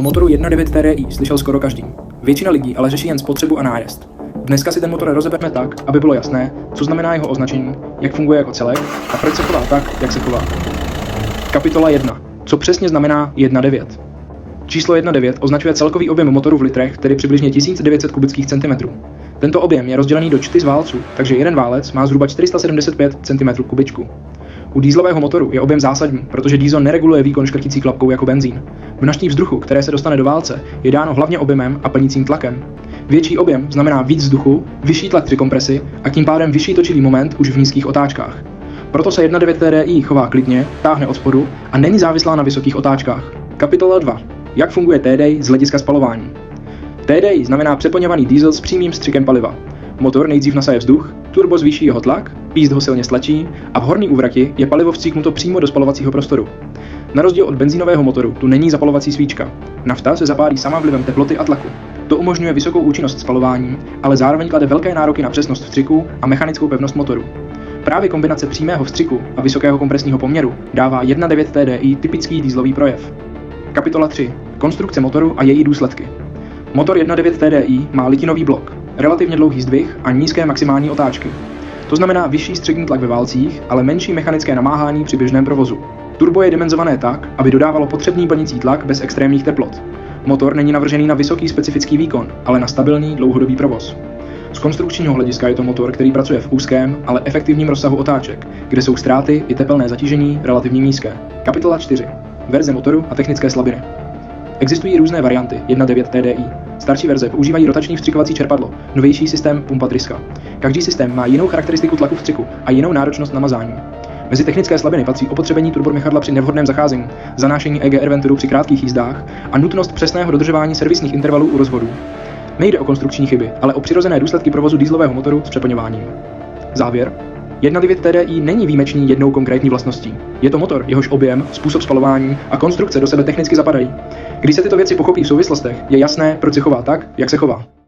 O motoru 1.9 TDI slyšel skoro každý. Většina lidí ale řeší jen spotřebu a nájezd. Dneska si ten motor rozebereme tak, aby bylo jasné, co znamená jeho označení, jak funguje jako celek a proč se chová tak, jak se chová. Kapitola 1. Co přesně znamená 1.9? Číslo 1.9 označuje celkový objem motoru v litrech, tedy přibližně 1900 kubických centimetrů. Tento objem je rozdělený do 4 válců, takže jeden válec má zhruba 475 cm kubičku. U dieselového motoru je objem zásadní, protože diesel nereguluje výkon škrtící klapkou jako benzín. Množství vzduchu, které se dostane do válce, je dáno hlavně objemem a plnícím tlakem. Větší objem znamená víc vzduchu, vyšší tlak při kompresi a tím pádem vyšší točivý moment už v nízkých otáčkách. Proto se 1.9 TDI chová klidně, táhne od spodu a není závislá na vysokých otáčkách. Kapitola 2. Jak funguje TDI z hlediska spalování? TDI znamená přeplňovaný diesel s přímým střikem paliva. Motor nejdřív nasaje vzduch, turbo zvýší jeho tlak, píst ho silně stlačí a v horní úvrati je palivo vstříknuto přímo do spalovacího prostoru. Na rozdíl od benzínového motoru tu není zapalovací svíčka. Nafta se zapálí sama vlivem teploty a tlaku. To umožňuje vysokou účinnost spalování, ale zároveň klade velké nároky na přesnost vstřiku a mechanickou pevnost motoru. Právě kombinace přímého vstřiku a vysokého kompresního poměru dává 1.9 TDI typický dieselový projev. Kapitola 3. Konstrukce motoru a její důsledky. Motor 1.9 TDI má litinový blok, relativně dlouhý zdvih a nízké maximální otáčky. To znamená vyšší střední tlak ve válcích, ale menší mechanické namáhání při běžném provozu. Turbo je dimenzované tak, aby dodávalo potřebný plnicí tlak bez extrémních teplot. Motor není navržený na vysoký specifický výkon, ale na stabilní dlouhodobý provoz. Z konstrukčního hlediska je to motor, který pracuje v úzkém, ale efektivním rozsahu otáček, kde jsou ztráty i tepelné zatížení relativně nízké. Kapitola 4. Verze motoru a technické slabiny. Existují různé varianty 1.9 TDI. Starší verze používají rotační vstřikovací čerpadlo, novější systém pumpa tryska. Každý systém má jinou charakteristiku tlaku vstřiku a jinou náročnost na mazání. Mezi technické slabiny patří opotřebení turbomechadla při nevhodném zacházení, zanášení EGR venturu při krátkých jízdách a nutnost přesného dodržování servisních intervalů u rozvodů. Nejde o konstrukční chyby, ale o přirozené důsledky provozu dieselového motoru s přeplňováním. Závěr. 1.9 TDI není výjimečný jednou konkrétní vlastností. Je to motor, jehož objem, způsob spalování a konstrukce do sebe technicky zapadají. Když se tyto věci pochopí v souvislostech, je jasné, proč se chová tak, jak se chová.